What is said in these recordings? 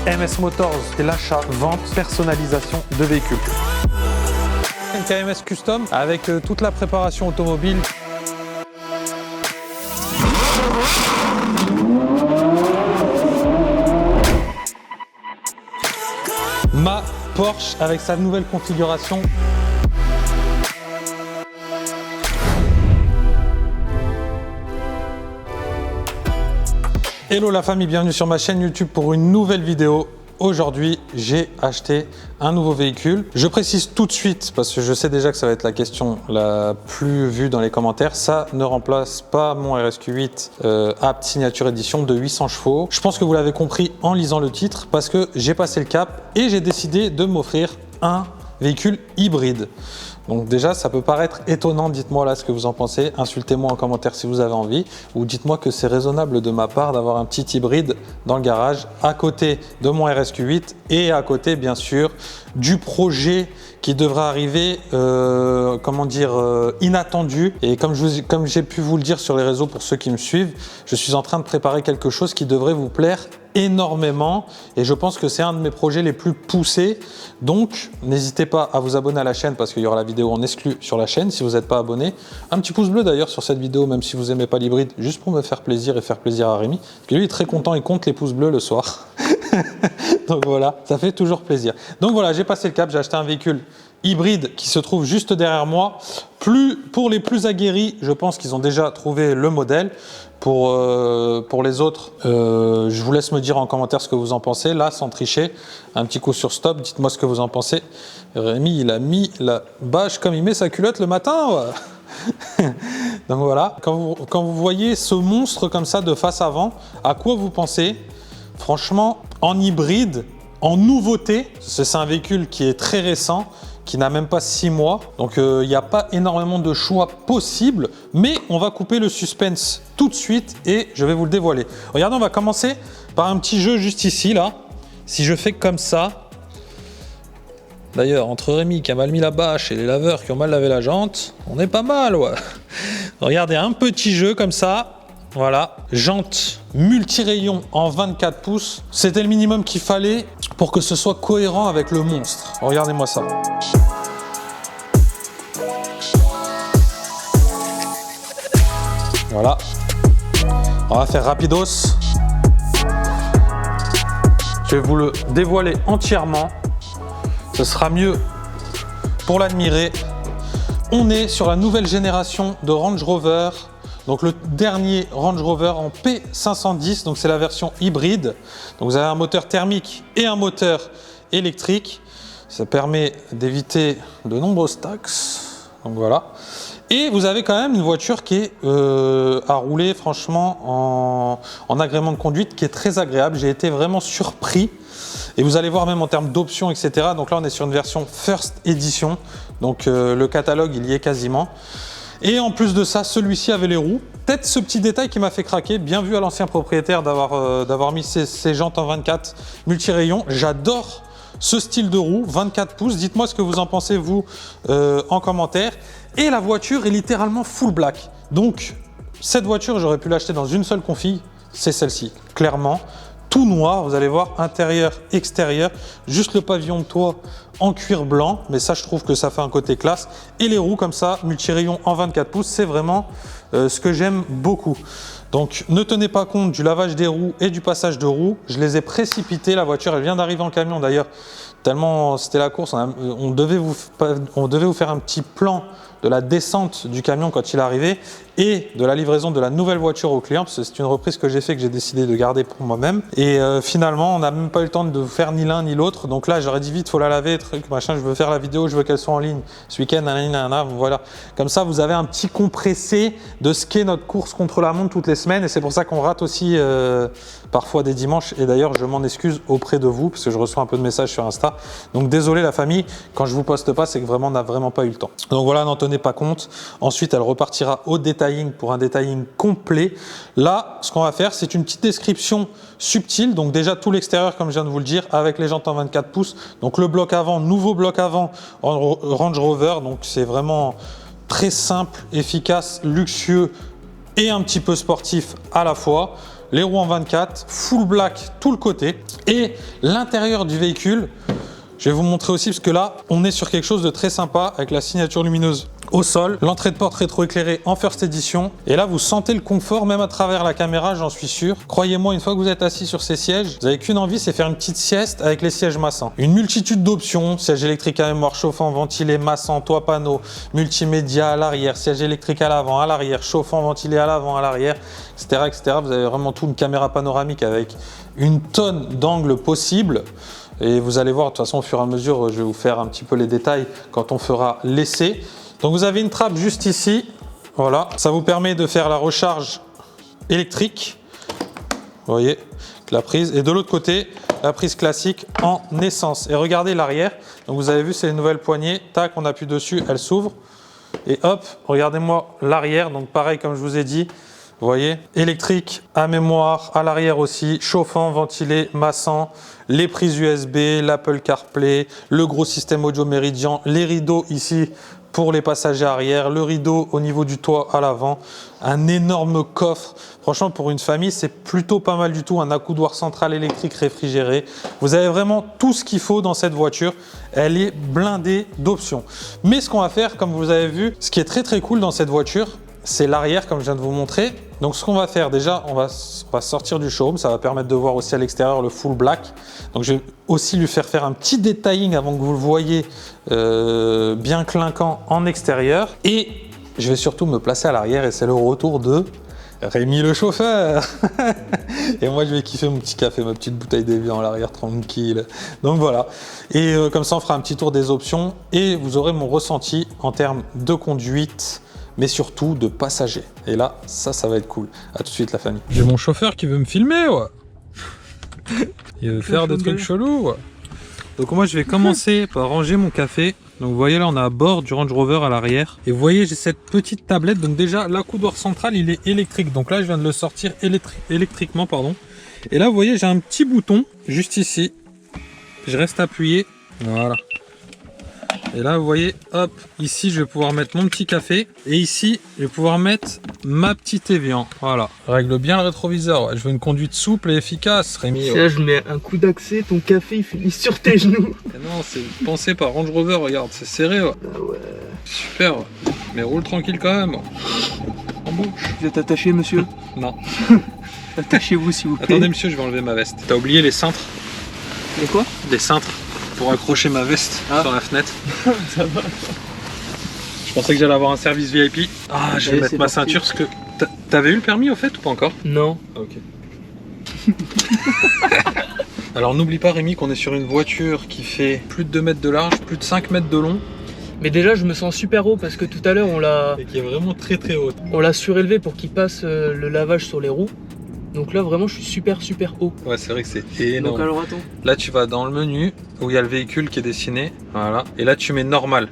MS Motors, c'est l'achat, vente, personnalisation de véhicules. Une KMS Custom avec toute la préparation automobile. Ma Porsche avec sa nouvelle configuration. Hello la famille, bienvenue sur ma chaîne YouTube pour une nouvelle vidéo. Aujourd'hui, j'ai acheté un nouveau véhicule. Je précise tout de suite, parce que je sais déjà que ça va être la question la plus vue dans les commentaires, ça ne remplace pas mon RSQ8 Apt Signature Edition de 800 chevaux. Je pense que vous l'avez compris en lisant le titre, parce que j'ai passé le cap et j'ai décidé de m'offrir un véhicule hybride. Donc déjà, ça peut paraître étonnant, dites-moi là ce que vous en pensez, insultez-moi en commentaire si vous avez envie, ou dites-moi que c'est raisonnable de ma part d'avoir un petit hybride dans le garage à côté de mon RSQ8 et à côté bien sûr du projet qui devra arriver, inattendu. Et comme j'ai pu vous le dire sur les réseaux pour ceux qui me suivent, je suis en train de préparer quelque chose qui devrait vous plaire énormément et je pense que c'est un de mes projets les plus poussés. Donc n'hésitez pas à vous abonner à la chaîne parce qu'il y aura la vidéo en exclu sur la chaîne si vous n'êtes pas abonné. Un petit pouce bleu d'ailleurs sur cette vidéo même si vous n'aimez pas l'hybride, juste pour me faire plaisir et faire plaisir à Rémi. Parce que lui il est très content, il compte les pouces bleus le soir. Donc voilà, ça fait toujours plaisir. Donc voilà, j'ai passé le cap, j'ai acheté un véhicule hybride qui se trouve juste derrière moi. Pour les plus aguerris, je pense qu'ils ont déjà trouvé le modèle. Pour les autres, je vous laisse me dire en commentaire ce que vous en pensez. Là, sans tricher, un petit coup sur stop, dites-moi ce que vous en pensez. Rémi, il a mis la bâche comme il met sa culotte le matin. Ouais. Donc voilà, quand vous voyez ce monstre comme ça de face avant, à quoi vous pensez? Franchement, en hybride, en nouveauté, c'est un véhicule qui est très récent, qui n'a même pas 6 mois. Donc il n'y a pas énormément de choix possibles, mais on va couper le suspense tout de suite et je vais vous le dévoiler. Regardez, on va commencer par un petit jeu juste ici, là. Si je fais comme ça, d'ailleurs, entre Rémi qui a mal mis la bâche et les laveurs qui ont mal lavé la jante, on est pas mal, ouais. Regardez, un petit jeu comme ça. Voilà, jante multi-rayon en 24 pouces. C'était le minimum qu'il fallait pour que ce soit cohérent avec le monstre. Regardez-moi ça. Voilà. On va faire rapidos. Je vais vous le dévoiler entièrement. Ce sera mieux pour l'admirer. On est sur la nouvelle génération de Range Rover. Donc le dernier Range Rover en P510, donc c'est la version hybride. Donc vous avez un moteur thermique et un moteur électrique. Ça permet d'éviter de nombreuses taxes. Donc voilà. Et vous avez quand même une voiture qui est à rouler franchement en agrément de conduite qui est très agréable. J'ai été vraiment surpris. Et vous allez voir même en termes d'options, etc. Donc là on est sur une version First Edition. Donc le catalogue il y est quasiment. Et en plus de ça, celui-ci avait les roues. Peut-être ce petit détail qui m'a fait craquer. Bien vu à l'ancien propriétaire d'avoir mis ses jantes en 24 multi-rayons. J'adore ce style de roue, 24 pouces. Dites-moi ce que vous en pensez, vous, en commentaire. Et la voiture est littéralement full black. Donc, cette voiture, j'aurais pu l'acheter dans une seule config. C'est celle-ci, clairement. Tout noir, vous allez voir, intérieur, extérieur. Juste le pavillon de toit en cuir blanc, mais ça je trouve que ça fait un côté classe. Et les roues comme ça, multi-rayon en 24 pouces, c'est vraiment ce que j'aime beaucoup. Donc ne tenez pas compte du lavage des roues et du passage de roues. Je les ai précipités, la voiture elle vient d'arriver en camion d'ailleurs. Tellement c'était la course, on devait vous faire un petit plan de la descente du camion quand il est arrivé et de la livraison de la nouvelle voiture au client, parce que c'est une reprise que j'ai fait, que j'ai décidé de garder pour moi-même. Et finalement, on n'a même pas eu le temps de faire ni l'un ni l'autre. Donc là, j'aurais dit vite, faut la laver, truc, machin, je veux faire la vidéo, je veux qu'elle soit en ligne ce week-end, voilà. Comme ça, vous avez un petit compressé de ce qu'est notre course contre la montre toutes les semaines. Et c'est pour ça qu'on rate aussi parfois des dimanches. Et d'ailleurs, je m'en excuse auprès de vous, parce que je reçois un peu de messages sur Insta. Donc désolé la famille, quand je vous poste pas, c'est que vraiment, on n'a vraiment pas eu le temps. Donc voilà, n'en tenez pas compte. Ensuite, elle repartira au détailling pour un détailling complet. Là, ce qu'on va faire, c'est une petite description subtile. Donc déjà, tout l'extérieur, comme je viens de vous le dire, avec les jantes en 24 pouces. Donc le bloc avant, nouveau bloc avant en Range Rover. Donc c'est vraiment très simple, efficace, luxueux et un petit peu sportif à la fois. les roues en 24, full black tout le côté. Et l'intérieur du véhicule, je vais vous montrer aussi parce que là, on est sur quelque chose de très sympa avec la signature lumineuse au sol, l'entrée de porte rétroéclairée en First Edition. Et là, vous sentez le confort même à travers la caméra, j'en suis sûr. Croyez-moi, une fois que vous êtes assis sur ces sièges, vous n'avez qu'une envie, c'est faire une petite sieste avec les sièges massants. Une multitude d'options, siège électrique à mémoire, chauffant, ventilé, massant, toit panneau, multimédia à l'arrière, siège électrique à l'avant, à l'arrière, chauffant, ventilé à l'avant, à l'arrière, etc., etc. Vous avez vraiment tout, une caméra panoramique avec une tonne d'angles possibles. Et vous allez voir, de toute façon, au fur et à mesure, je vais vous faire un petit peu les détails quand on fera l'essai. Donc vous avez une trappe juste ici, voilà, ça vous permet de faire la recharge électrique, vous voyez, la prise, et de l'autre côté, la prise classique en essence. Et regardez l'arrière, donc vous avez vu, c'est les nouvelles poignées, tac, on appuie dessus, elles s'ouvrent, et hop, regardez-moi l'arrière, donc pareil comme je vous ai dit, vous voyez, électrique à mémoire, à l'arrière aussi, chauffant, ventilé, massant, les prises USB, l'Apple CarPlay, le gros système audio Meridian, les rideaux ici, pour les passagers arrière, le rideau au niveau du toit à l'avant, un énorme coffre. Franchement, pour une famille, c'est plutôt pas mal du tout. Un accoudoir central électrique réfrigéré. Vous avez vraiment tout ce qu'il faut dans cette voiture. Elle est blindée d'options. Mais ce qu'on va faire, comme vous avez vu, ce qui est très très cool dans cette voiture, c'est l'arrière, comme je viens de vous montrer. Donc ce qu'on va faire déjà, on va sortir du showroom, ça va permettre de voir aussi à l'extérieur le full black. Donc je vais aussi lui faire un petit detailing avant que vous le voyez bien clinquant en extérieur. Et je vais surtout me placer à l'arrière et c'est le retour de Rémi le chauffeur. Et moi je vais kiffer mon petit café, ma petite bouteille d'évian à l'arrière tranquille. Donc voilà, et comme ça on fera un petit tour des options et vous aurez mon ressenti en termes de conduite, mais surtout de passagers. Et là, ça va être cool. À tout de suite la famille. J'ai mon chauffeur qui veut me filmer, ouais. Il veut faire des trucs chelous, ouais. Donc moi, je vais commencer par ranger mon café. Donc vous voyez là, on est à bord du Range Rover à l'arrière. Et vous voyez, j'ai cette petite tablette. Donc déjà, l'accoudoir central, il est électrique. Donc là, je viens de le sortir électriquement, pardon. Et là, vous voyez, j'ai un petit bouton juste ici. Je reste appuyé. Voilà. Et là, vous voyez, hop, ici, je vais pouvoir mettre mon petit café. Et ici, je vais pouvoir mettre ma petite Evian. Voilà. Règle bien le rétroviseur. Ouais. Je veux une conduite souple et efficace, Rémi. Là, je mets un coup d'accès, ton café, il finit sur tes genoux. Et non, c'est pensé par Range Rover, regarde, c'est serré. Ouais. Ah ouais. Super, ouais. Mais roule tranquille quand même. En bouche. Vous êtes attaché, monsieur? Non. Attachez-vous, s'il vous plaît. Attendez, monsieur, je vais enlever ma veste. T'as oublié les cintres? Et quoi? Des cintres pour accrocher ma veste sur la fenêtre. Ça va. Je pensais que j'allais avoir un service VIP. Ah, je vais mettre ma ceinture parce que... T'avais eu le permis au fait ou pas encore? Non. Ok. Alors n'oublie pas Rémi qu'on est sur une voiture qui fait plus de 2 mètres de large, plus de 5 mètres de long. Mais déjà, je me sens super haut parce que tout à l'heure, Et qui est vraiment très très haute. on l'a surélevé pour qu'il passe le lavage sur les roues. Donc là, vraiment, je suis super haut. Ouais, c'est vrai que c'est énorme. Donc alors, attends. Là, tu vas dans le menu où il y a le véhicule qui est dessiné. Voilà. Et là, tu mets normal.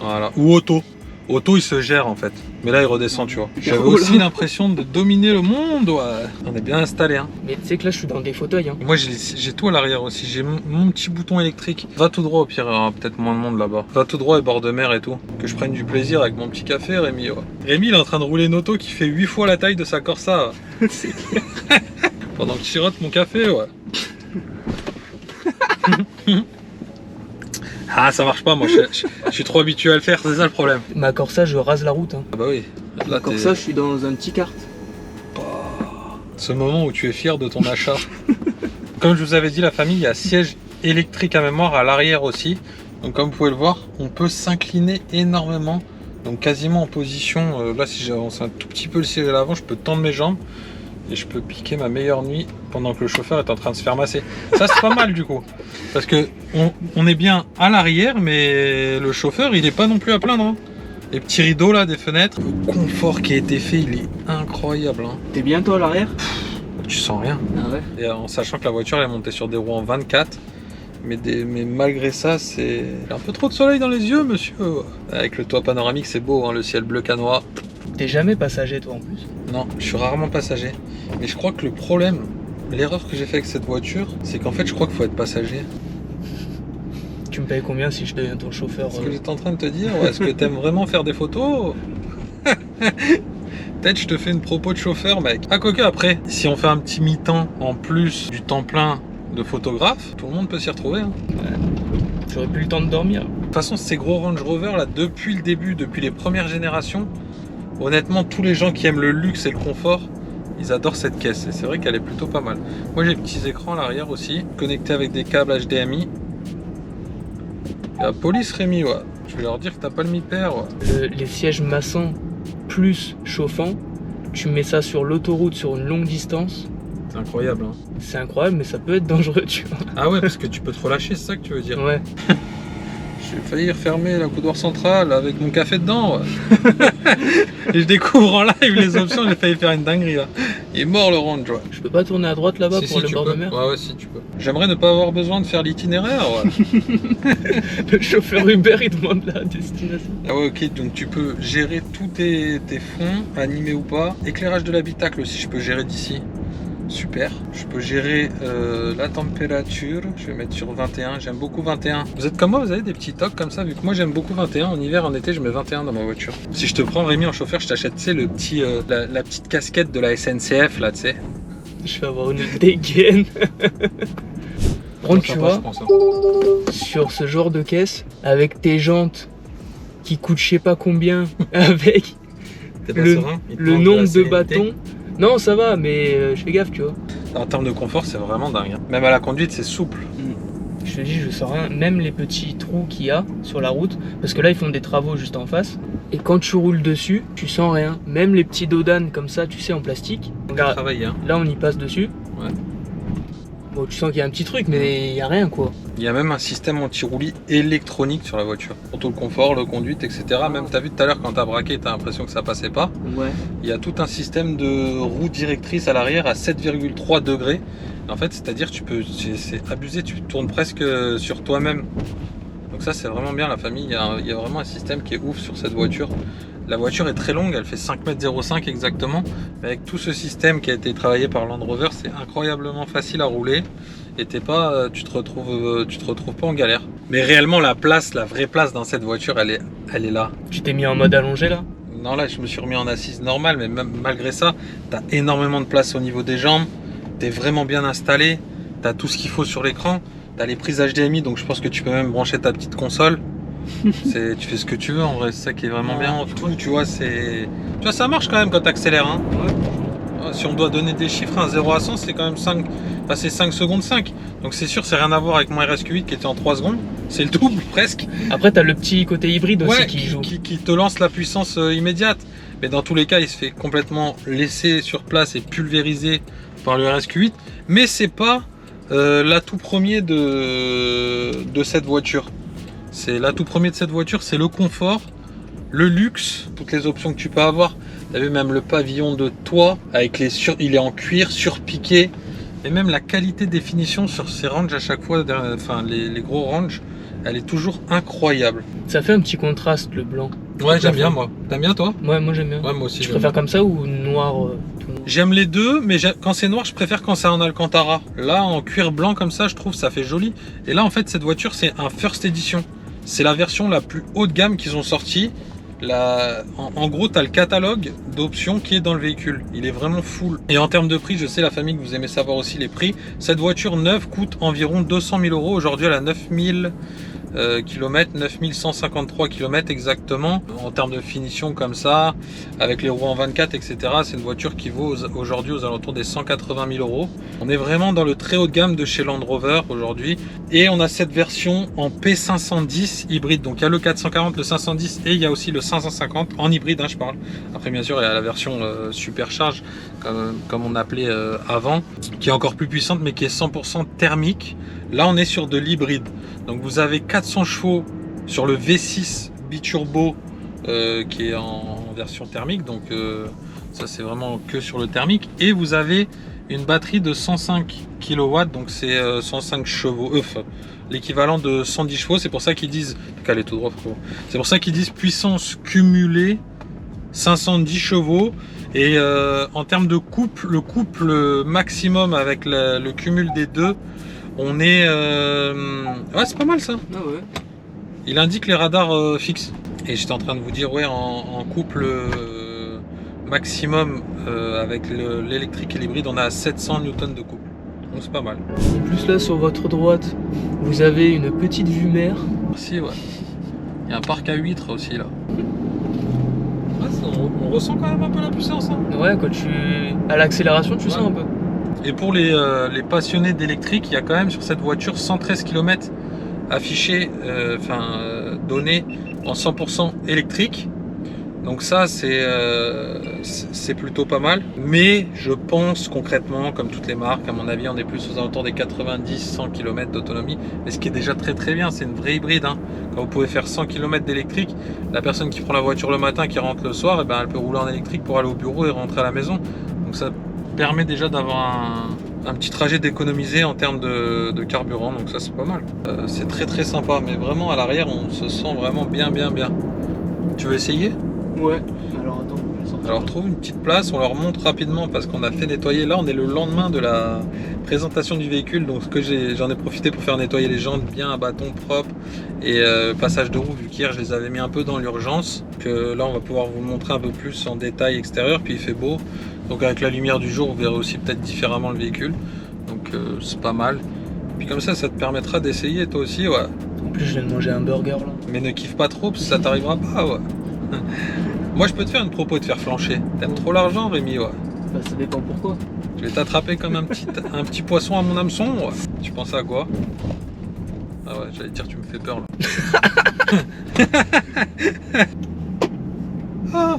Voilà. Ou auto. Auto, il se gère en fait. Mais là, il redescend, tu vois. J'avais aussi l'impression de dominer le monde. Ouais. On est bien installé. Hein. Mais tu sais que là, je suis dans des fauteuils. Hein. Moi, j'ai tout à l'arrière aussi. J'ai mon petit bouton électrique. Va tout droit, au pire, il y aura peut-être moins de monde là-bas. Va tout droit et bord de mer et tout. Que je prenne du plaisir avec mon petit café, Rémi. Ouais. Rémi, il est en train de rouler une auto qui fait 8 fois la taille de sa Corsa. C'est clair. Pendant que je sirote mon café, ouais. Ah, ça marche pas, moi je suis trop habitué à le faire, c'est ça le problème. Ma Corsa, je rase la route. Hein. Ah bah oui. Là, Ma Corsa, je suis dans un petit kart. Ce moment où tu es fier de ton achat. Comme je vous avais dit, la famille, il y a siège électrique à mémoire à l'arrière aussi. Donc comme vous pouvez le voir, on peut s'incliner énormément. Donc quasiment en position, là si j'avance un tout petit peu le siège à l'avant, je peux tendre mes jambes. Et je peux piquer ma meilleure nuit pendant que le chauffeur est en train de se faire masser. Ça c'est pas mal du coup. Parce que on est bien à l'arrière, mais le chauffeur il est pas non plus à plaindre. Hein. Les petits rideaux là des fenêtres. Le confort qui a été fait, il est incroyable. Hein. T'es bien toi à l'arrière? Tu sens rien. Ah ouais. Et en sachant que la voiture elle est montée sur des roues en 24. Mais malgré ça, c'est un peu trop de soleil dans les yeux, monsieur. Avec le toit panoramique, c'est beau, hein, le ciel bleu canois. T'es jamais passager toi en plus? Non, je suis rarement passager. Mais je crois que le problème, l'erreur que j'ai fait avec cette voiture, c'est qu'en fait je crois qu'il faut être passager. Tu me payes combien si je deviens ton chauffeur? C'est ce que j'étais en train de te dire. Est-ce que t'aimes vraiment faire des photos? Peut-être je te fais une propos de chauffeur, mec. Ah, quoique après, si on fait un petit mi-temps en plus du temps plein de photographe, tout le monde peut s'y retrouver. Hein. Ouais. J'aurais plus le temps de dormir. De toute façon, ces gros Range Rover là, depuis le début, depuis les premières générations, honnêtement, tous les gens qui aiment le luxe et le confort, ils adorent cette caisse. Et c'est vrai qu'elle est plutôt pas mal. Moi, j'ai des petits écrans à l'arrière aussi, connectés avec des câbles HDMI. Et la police, Rémi, ouais. Je vais leur dire que t'as pas le mi-père. Ouais. Les sièges massants plus chauffants, tu mets ça sur l'autoroute sur une longue distance. C'est incroyable. Hein. C'est incroyable, mais ça peut être dangereux, tu vois. Ah ouais, parce que tu peux te relâcher, c'est ça que tu veux dire? Ouais. J'ai failli refermer la coudoir centrale avec mon café dedans. Ouais. Et je découvre en live les options, j'ai failli faire une dinguerie là. Il est mort le Range. Ouais. Je peux pas tourner à droite là-bas pour le bord de mer? Ouais, si tu peux. J'aimerais ne pas avoir besoin de faire l'itinéraire. Ouais. Le chauffeur Uber il demande la destination. Ah ouais, ok, donc tu peux gérer tous tes fonds, animés ou pas. Éclairage de l'habitacle aussi, je peux gérer d'ici. Super. Je peux gérer la température. Je vais mettre sur 21. J'aime beaucoup 21. Vous êtes comme moi, vous avez des petits tocs comme ça, vu que moi j'aime beaucoup 21. En hiver, en été, je mets 21 dans ma voiture. Si je te prends Rémi en chauffeur, je t'achète, tu sais, le petit, la petite casquette de la SNCF là, tu sais. Je vais avoir une dégaine. Par contre, tu vois, sur ce genre de caisse, avec tes jantes qui coûtent je sais pas combien, avec le nombre de bâtons. Non, ça va, mais je fais gaffe, tu vois. En termes de confort, c'est vraiment dingue. Hein. Même à la conduite, c'est souple. Je te dis, je sens rien. Même les petits trous qu'il y a sur la route, parce que là, ils font des travaux juste en face. Et quand tu roules dessus, tu sens rien. Même les petits dodanes comme ça, tu sais, en plastique. Regarde, travailler, hein. Là, on y passe dessus. Ouais. Bon, tu sens qu'il y a un petit truc, mais il n'y a rien, quoi. Il y a même un système anti-roulis électronique sur la voiture. Pour tout le confort, le conduite, etc. Même, tu as vu tout à l'heure, quand tu as braqué, tu as l'impression que ça passait pas. Ouais. Il y a tout un système de roue directrice à l'arrière à 7,3 degrés. En fait, c'est-à-dire tu peux, c'est abusé, tu tournes presque sur toi-même. Donc ça, c'est vraiment bien, la famille. Il y a vraiment un système qui est ouf sur cette voiture. La voiture est très longue, elle fait 5,05 m exactement. Mais avec tout ce système qui a été travaillé par Land Rover, c'est incroyablement facile à rouler. Et tu te retrouves pas en galère. Mais réellement, la vraie place dans cette voiture, elle est là. Tu t'es mis en mode allongé là? Non, là, je me suis remis en assise normale, mais même malgré ça, tu as énormément de place au niveau des jambes. Tu es vraiment bien installé. Tu as tout ce qu'il faut sur l'écran. Tu as les prises HDMI, donc je pense que tu peux même brancher ta petite console. Tu fais ce que tu veux en vrai, c'est ça qui est vraiment bien. Tout, tu vois, ça marche quand même quand tu accélères. Hein. Ouais. Si on doit donner des chiffres, un 0 à 100, c'est quand même 5, enfin, c'est 5 secondes 5. Donc c'est sûr, c'est rien à voir avec mon RSQ8 qui était en 3 secondes. C'est le double presque. Après, tu as le petit côté hybride aussi qui joue. Qui te lance la puissance immédiate. Mais dans tous les cas, il se fait complètement laisser sur place et pulvériser par le RSQ8. Mais c'est pas l'atout premier de cette voiture. C'est l'atout premier de cette voiture, c'est le confort, le luxe, toutes les options que tu peux avoir. Tu as vu même le pavillon de toit avec il est en cuir surpiqué. Et même la qualité de définition sur ces ranges à chaque fois, enfin les gros ranges, elle est toujours incroyable. Ça fait un petit contraste le blanc. Ouais, j'aime bien moi. T'aimes bien toi? Ouais, moi j'aime bien. Ouais, moi aussi. Tu préfères comme ça ou noir tout noir? J'aime les deux, mais quand c'est noir, je préfère quand c'est en Alcantara. Là, en cuir blanc comme ça, je trouve ça fait joli. Et là, en fait, cette voiture, c'est un First Edition. C'est la version la plus haut de gamme qu'ils ont sortie. En gros, tu as le catalogue d'options qui est dans le véhicule. Il est vraiment full. Et en termes de prix, je sais la famille que vous aimez savoir aussi les prix. Cette voiture neuve coûte environ 200 000 €. Aujourd'hui, elle a 9000 km, 9153 km exactement. En termes de finition comme ça, avec les roues en 24, etc. C'est une voiture qui vaut aujourd'hui aux alentours des 180 000 €. On est vraiment dans le très haut de gamme de chez Land Rover aujourd'hui. Et on a cette version en P510 hybride. Donc il y a le 440, le 510 et il y a aussi le 550 en hybride, hein, je parle. Après bien sûr il y a la version supercharge comme on appelait avant, qui est encore plus puissante mais qui est 100% thermique. Là on est sur de l'hybride. Donc vous avez 400 chevaux sur le V6 biturbo qui est en version thermique. Donc ça c'est vraiment que sur le thermique. Et vous avez une batterie de 105 kW, donc c'est 105 chevaux, l'équivalent de 110 chevaux. C'est pour ça qu'ils disent, calé tout droit, c'est pour ça qu'ils disent puissance cumulée 510 chevaux. Et en termes de couple, le couple maximum avec le cumul des deux, on est ouais, c'est pas mal ça. Ah ouais. Il indique les radars fixes. Et j'étais en train de vous dire, ouais, en couple maximum avec l'électrique et l'hybride, on est à 700 Newton de couple. Donc c'est pas mal. En plus là sur votre droite, vous avez une petite vue mer. Aussi, ouais. Il y a un parc à huîtres aussi là. Ouais, on ressent quand même un peu la puissance. Hein. Ouais, quand à l'accélération, tu sens un peu. Et pour les passionnés d'électrique, il y a quand même sur cette voiture 113 km affichés, donnés en 100% électrique. Donc ça, c'est plutôt pas mal. Mais je pense concrètement, comme toutes les marques, à mon avis, on est plus aux alentours des 90-100 km d'autonomie. Mais ce qui est déjà très très bien, c'est une vraie hybride. Hein. Quand vous pouvez faire 100 km d'électrique, la personne qui prend la voiture le matin, qui rentre le soir, et ben, elle peut rouler en électrique pour aller au bureau et rentrer à la maison. Donc ça permet déjà d'avoir un petit trajet d'économiser en termes de carburant. Donc ça, c'est pas mal. C'est très très sympa. Mais vraiment, à l'arrière, on se sent vraiment bien. Tu veux essayer ? Ouais, alors attends. Alors trouve une petite place, on leur montre rapidement parce qu'on a fait nettoyer. Là on est le lendemain de la présentation du véhicule, donc j'en ai profité pour faire nettoyer les jantes bien à bâton propre et passage de roue, vu qu'hier je les avais mis un peu dans l'urgence. Que là on va pouvoir vous montrer un peu plus en détail extérieur, puis il fait beau, donc avec la lumière du jour vous verrez aussi peut-être différemment le véhicule, donc c'est pas mal. Puis comme ça te permettra d'essayer toi aussi, ouais. En plus je viens de manger un burger là. Mais ne kiffe pas trop parce que ça t'arrivera pas, ouais. Moi je peux te faire une propos de faire flancher. T'aimes trop l'argent, Rémi, ouais. Bah ça dépend pourquoi. Je vais t'attraper comme un petit poisson à mon hameçon, ouais. Tu penses à quoi? Ah ouais, j'allais dire tu me fais peur là.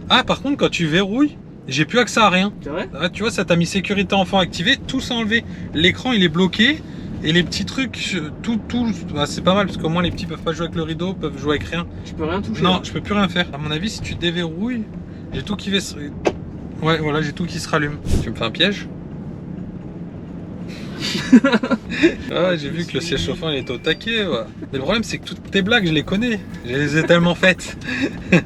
Ah par contre quand tu verrouilles, j'ai plus accès à rien. C'est vrai? Ah, tu vois, ça t'a mis sécurité enfant activée, tout s'est enlevé. L'écran il est bloqué. Et les petits trucs, bah, c'est pas mal parce qu'au moins les petits peuvent pas jouer avec le rideau, peuvent jouer avec rien. Je peux rien toucher. Non, là. je peux plus rien faire. À mon avis, si tu déverrouilles, j'ai tout qui va se... Ouais, voilà, j'ai tout qui se rallume. Tu me fais un piège? Ah, j'ai vu que le siège chauffant il est au taquet, ouais. Mais le problème c'est que toutes tes blagues je les connais, je les ai tellement faites.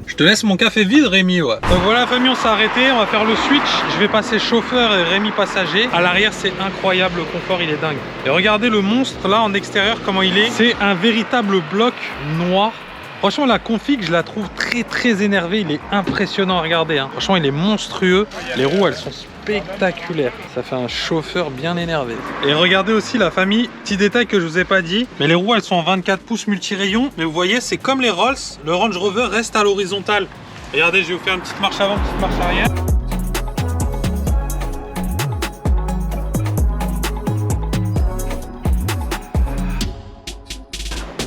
Je te laisse mon café vide, Rémi, ouais. Donc voilà la famille, on s'est arrêté, on va faire le switch. Je vais passer chauffeur et Rémi passager. À l'arrière c'est incroyable, le confort il est dingue. Et regardez le monstre là en extérieur comment il est. C'est un véritable bloc noir. Franchement la config je la trouve très énervée, il est impressionnant à regarder, hein. Franchement il est monstrueux. Les roues elles sont spectaculaires, ça fait un chauffeur bien énervé. Et regardez aussi la famille, petit détail que je vous ai pas dit, mais les roues elles sont en 24 pouces multi-rayons, mais vous voyez c'est comme les Rolls, le Range Rover reste à l'horizontale. Regardez, je vais vous faire une petite marche avant, petite marche arrière.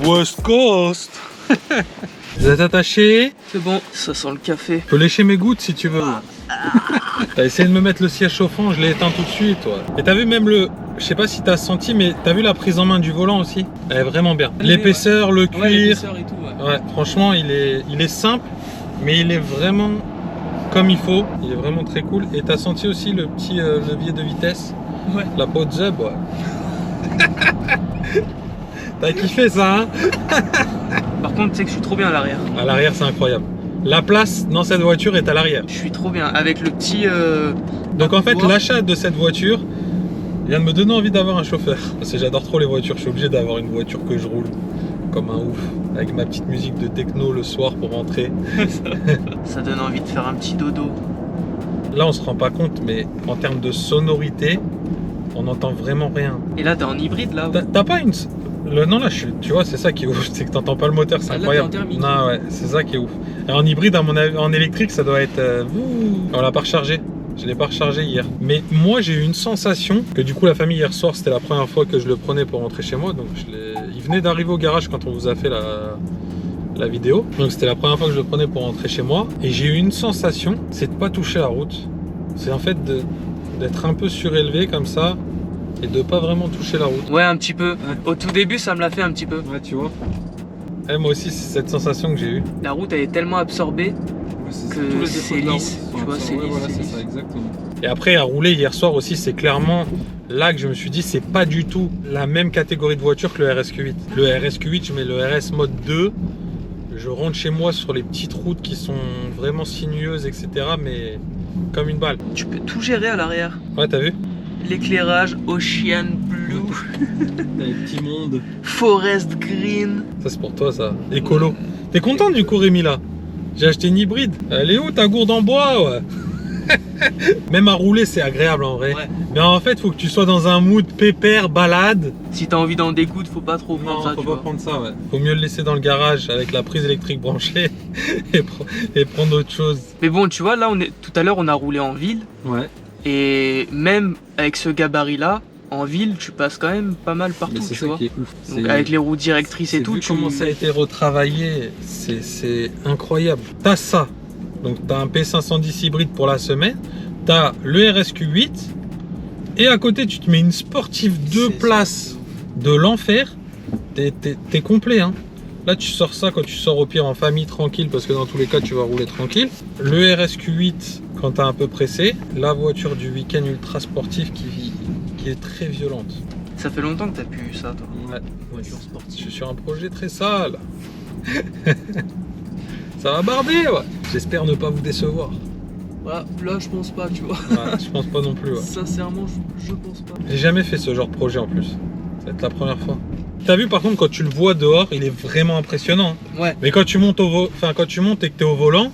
West Coast. Vous êtes attaché? C'est bon, ça sent le café. Je peux lécher mes gouttes si tu veux. T'as essayé de me mettre le siège chauffant, je l'ai éteint tout de suite, toi. Et t'as vu même le... Je sais pas si t'as senti, mais t'as vu la prise en main du volant aussi? Elle est vraiment bien. L'épaisseur, le cuir. Ouais, l'épaisseur et tout, ouais. Ouais, franchement, il est simple, mais il est vraiment comme il faut. Il est vraiment très cool. Et t'as senti aussi le petit levier de vitesse? Ouais. La peau de Zeb, ouais. T'as kiffé ça, hein? Par contre, tu sais que je suis trop bien à l'arrière. À l'arrière, c'est incroyable. La place dans cette voiture est à l'arrière. Je suis trop bien avec le petit. Donc en fait, l'achat de cette voiture vient de me donner envie d'avoir un chauffeur. Parce que j'adore trop les voitures. Je suis obligé d'avoir une voiture que je roule comme un ouf, avec ma petite musique de techno le soir pour rentrer. Ça donne envie de faire un petit dodo. Là, on se rend pas compte, mais en termes de sonorité, on n'entend vraiment rien. Et là, t'es en hybride là? T'as pas une... Non, là, tu vois, c'est ça qui est ouf, c'est que t'entends pas le moteur, c'est incroyable. Là, t'es en non, ouais, c'est ça qui est ouf. Et en hybride, à mon avis, en électrique, ça doit être... On l'a pas rechargé. Je l'ai pas rechargé hier. Mais moi, j'ai eu une sensation que du coup, la famille hier soir, c'était la première fois que je le prenais pour rentrer chez moi. Donc, il venait d'arriver au garage quand on vous a fait la vidéo. Donc, c'était la première fois que je le prenais pour rentrer chez moi. Et j'ai eu une sensation, c'est de pas toucher la route. C'est en fait d'être un peu surélevé comme ça. Et de pas vraiment toucher la route. Ouais, un petit peu. Ouais. Au tout début, ça me l'a fait un petit peu. Ouais, tu vois. Et moi aussi, c'est cette sensation que j'ai eue. La route, elle est tellement absorbée que c'est lisse. Tu vois, c'est lisse. Voilà, c'est ça, exactement. Et après, à rouler hier soir aussi, c'est clairement là que je me suis dit, c'est pas du tout la même catégorie de voiture que le RSQ8. Le RSQ8, je mets le RS mode 2. Je rentre chez moi sur les petites routes qui sont vraiment sinueuses, etc. Mais comme une balle. Tu peux tout gérer à l'arrière. Ouais, t'as vu? L'éclairage Ocean Blue. Les petits mondes. Forest Green. Ça c'est pour toi ça. Écolo. T'es content du coup Rémi là? J'ai acheté une hybride. Elle est où ta gourde en bois, ouais. Même à rouler, c'est agréable en vrai. Ouais. Mais en fait, faut que tu sois dans un mood pépère, balade. Si t'as envie d'en découdre, faut pas trop prendre Non, ça. faut tu pas vois. prendre ça, ouais. Faut mieux le laisser dans le garage avec la prise électrique branchée et prendre autre chose. Mais bon, tu vois, là, tout à l'heure, on a roulé en ville. Ouais. Et même avec ce gabarit-là, en ville, tu passes quand même pas mal partout, Mais c'est tu ça vois. qui est ouf. Donc, avec les roues directrices et tout, vu comment ça a été retravaillé, c'est incroyable. T'as ça, donc t'as un P510 hybride pour la semaine, t'as le RSQ8, et à côté tu te mets une sportive 2 places de l'enfer, t'es complet, hein. Là tu sors ça quand tu sors au pire en famille tranquille, parce que dans tous les cas tu vas rouler tranquille. Le RSQ8 quand t'es un peu pressé, la voiture du week-end ultra sportif qui est très violente. Ça fait longtemps que t'as pu ça, toi. Ouais. Voiture sportive. Je suis sur un projet très sale. Ça va barder, ouais. J'espère ne pas vous décevoir. Voilà, là, je pense pas, tu vois. Ouais, je pense pas non plus, ouais. Sincèrement, je pense pas. J'ai jamais fait ce genre de projet en plus. Ça va être la première fois. T'as vu par contre quand tu le vois dehors, il est vraiment impressionnant. Ouais. Mais quand tu montes quand tu montes et que t'es au volant,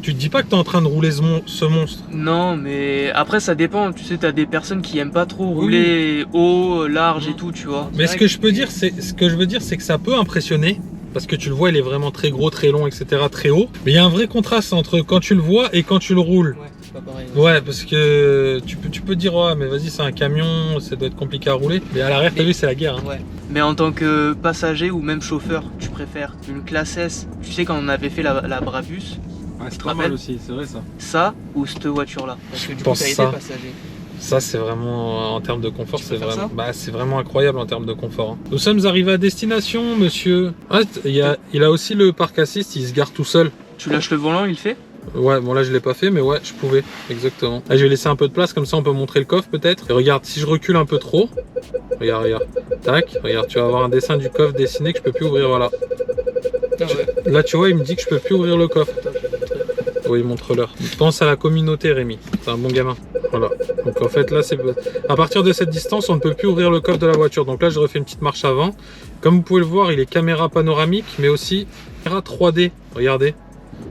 tu te dis pas que t'es en train de rouler ce monstre. Non, mais après, ça dépend. Tu sais, t'as des personnes qui aiment pas trop rouler haut, large et tout, tu vois. Mais ce que je veux dire, c'est que ça peut impressionner. Parce que tu le vois, il est vraiment très gros, très long, etc., très haut. Mais il y a un vrai contraste entre quand tu le vois et quand tu le roules. Ouais, c'est pas pareil. Ouais, parce que tu peux dire, ouais, mais vas-y, c'est un camion, ça doit être compliqué à rouler. Mais à l'arrière, t'as vu, c'est la guerre. Hein. Ouais. Mais en tant que passager ou même chauffeur, tu préfères une classe S. Tu sais, quand on avait fait la Brabus, Ouais, c'est pas mal aussi, c'est vrai ça. ça ou cette voiture-là. Parce que du coup, pense t'as été ça. passager. Ça, c'est vraiment, en termes de confort, Tu c'est préfères vraiment, ça c'est vraiment incroyable en termes de confort. Hein. Nous sommes arrivés à destination, monsieur. Ah, il a aussi le parc assist, il se gare tout seul. Tu lâches le volant, il le fait? Ouais, bon là je l'ai pas fait, mais ouais, je pouvais, exactement. Là, je vais laisser un peu de place, comme ça on peut montrer le coffre peut-être. Et regarde, si je recule un peu trop, regarde, tac, regarde, tu vas avoir un dessin du coffre dessiné que je peux plus ouvrir, voilà. Ah ouais. Là, tu vois, il me dit que je peux plus ouvrir le coffre. Oui, montre-leur. Pense à la communauté, Rémi. C'est un bon gamin. Voilà. Donc en fait, là, c'est à partir de cette distance, on ne peut plus ouvrir le coffre de la voiture. Donc là, je refais une petite marche avant. Comme vous pouvez le voir, il est caméra panoramique, mais aussi caméra 3D. Regardez.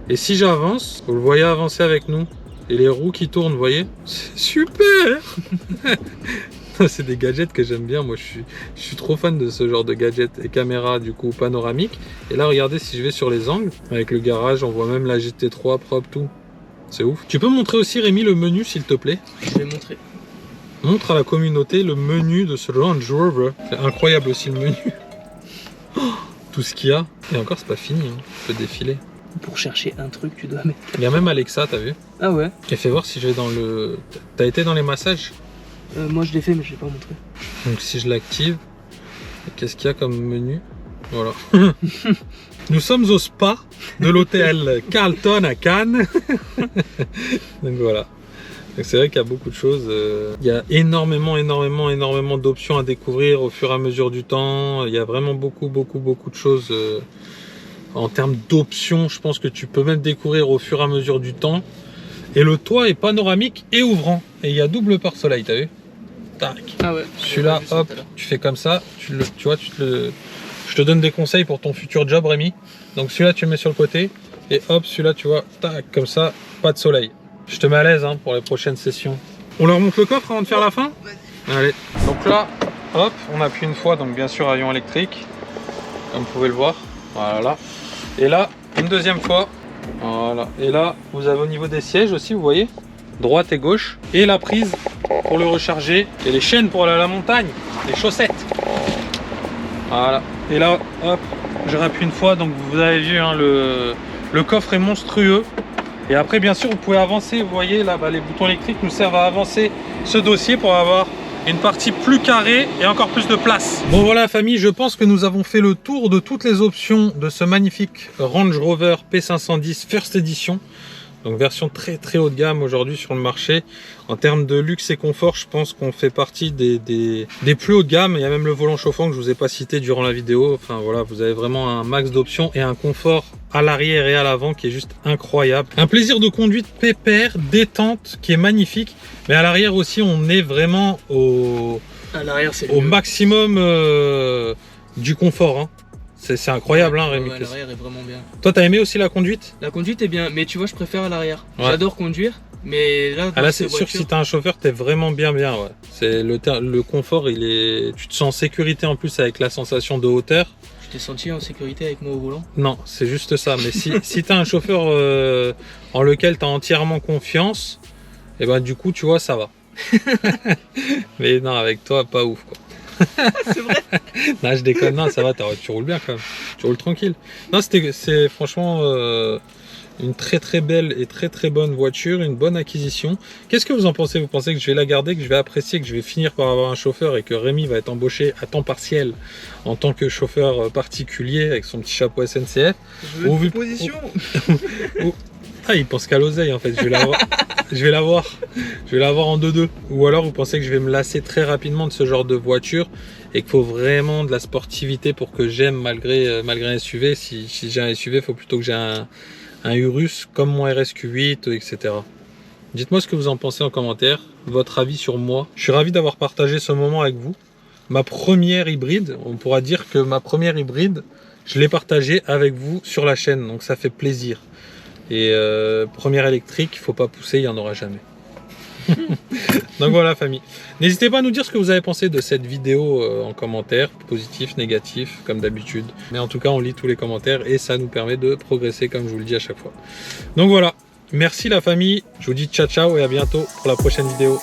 Et si j'avance, vous le voyez avancer avec nous. Et les roues qui tournent, vous voyez? C'est super. C'est des gadgets que j'aime bien. Moi, je suis trop fan de ce genre de gadgets et caméra du coup panoramique. Et là, regardez, si je vais sur les angles, avec le garage, on voit même la GT3 propre, tout. C'est ouf. Tu peux montrer aussi, Rémi, le menu, s'il te plaît? Je vais montrer. Montre à la communauté le menu de ce Range Rover. C'est incroyable aussi le menu. Oh, tout ce qu'il y a. Et encore, c'est pas fini. Hein. Tu peux défiler. Pour chercher un truc, tu dois mettre. Il y a même Alexa, t'as vu? Ah ouais? Et fais voir si je vais dans le... T'as été dans les massages? Moi, je l'ai fait, mais je l'ai pas montré. Donc si je l'active, qu'est-ce qu'il y a comme menu? Voilà. Nous sommes au spa de l'hôtel Carlton à Cannes. Donc voilà. Donc c'est vrai qu'il y a beaucoup de choses. Il y a énormément d'options à découvrir au fur et à mesure du temps. Il y a vraiment beaucoup de choses en termes d'options. Je pense que tu peux même découvrir au fur et à mesure du temps. Et le toit est panoramique et ouvrant. Et il y a double pare-soleil, t'as vu? Tac. Ah ouais. Celui-là, hop, tu fais comme ça. Tu vois, je te donne des conseils pour ton futur job, Rémi. Donc celui-là, tu le mets sur le côté. Et hop, celui-là, tu vois, tac, comme ça, pas de soleil. Je te mets à l'aise hein, pour les prochaines sessions. On leur montre le coffre avant de faire la fin? Allez. Donc là, hop, on appuie une fois, donc bien sûr, avion électrique. Comme vous pouvez le voir. Voilà. Et là, une deuxième fois. Voilà. Et là, vous avez au niveau des sièges aussi, vous voyez, droite et gauche. Et la prise pour le recharger. Et les chaînes pour aller à la montagne. Les chaussettes. Voilà. Et là, hop, je rappuie une fois. Donc vous avez vu, hein, le coffre est monstrueux. Et après, bien sûr, vous pouvez avancer. Vous voyez, là, les boutons électriques nous servent à avancer ce dossier pour avoir une partie plus carrée et encore plus de place. Bon voilà famille, je pense que nous avons fait le tour de toutes les options de ce magnifique Range Rover P510 First Edition. Donc version très haut de gamme aujourd'hui sur le marché. En termes de luxe et confort, je pense qu'on fait partie des plus hauts de gamme. Il y a même le volant chauffant que je vous ai pas cité durant la vidéo. Enfin voilà, vous avez vraiment un max d'options et un confort à l'arrière et à l'avant qui est juste incroyable. Un plaisir de conduite pépère, détente qui est magnifique. Mais à l'arrière aussi, on est vraiment au maximum du confort. Hein. C'est incroyable, hein, Rémi. Ouais, l'arrière est vraiment bien. Toi, t'as aimé aussi la conduite? La conduite est bien, mais tu vois, je préfère à l'arrière. Ouais. J'adore conduire, mais là, Ah là, c'est sûr que si t'as un chauffeur, t'es vraiment bien, ouais. C'est le confort, tu te sens en sécurité en plus avec la sensation de hauteur. Tu t'es senti en sécurité avec moi au volant? Non, c'est juste ça. Mais si t'as un chauffeur en lequel t'as entièrement confiance, et ben du coup, tu vois, ça va. Mais non, avec toi, pas ouf, quoi. C'est vrai? Non, je déconne, non, ça va, tu roules bien quand même. Tu roules tranquille. Non, c'est franchement une très très belle et très très bonne voiture, une bonne acquisition. Qu'est-ce que vous en pensez? Vous pensez que je vais la garder, que je vais apprécier, que je vais finir par avoir un chauffeur et que Rémi va être embauché à temps partiel en tant que chauffeur particulier avec son petit chapeau SNCF? Je veux une proposition. Ah, il pense qu'à l'oseille en fait, je vais l'avoir en 2-2. Ou alors vous pensez que je vais me lasser très rapidement de ce genre de voiture et qu'il faut vraiment de la sportivité pour que j'aime malgré un SUV. Si j'ai un SUV, il faut plutôt que j'ai un Urus comme mon RSQ8, etc. Dites-moi ce que vous en pensez en commentaire, votre avis sur moi. Je suis ravi d'avoir partagé ce moment avec vous. Ma première hybride, on pourra dire que ma première hybride, je l'ai partagée avec vous sur la chaîne, donc ça fait plaisir. Et première électrique, il ne faut pas pousser, il n'y en aura jamais. Donc voilà, famille. N'hésitez pas à nous dire ce que vous avez pensé de cette vidéo en commentaire, positif, négatif, comme d'habitude. Mais en tout cas, on lit tous les commentaires et ça nous permet de progresser, comme je vous le dis à chaque fois. Donc voilà, merci la famille. Je vous dis ciao ciao et à bientôt pour la prochaine vidéo.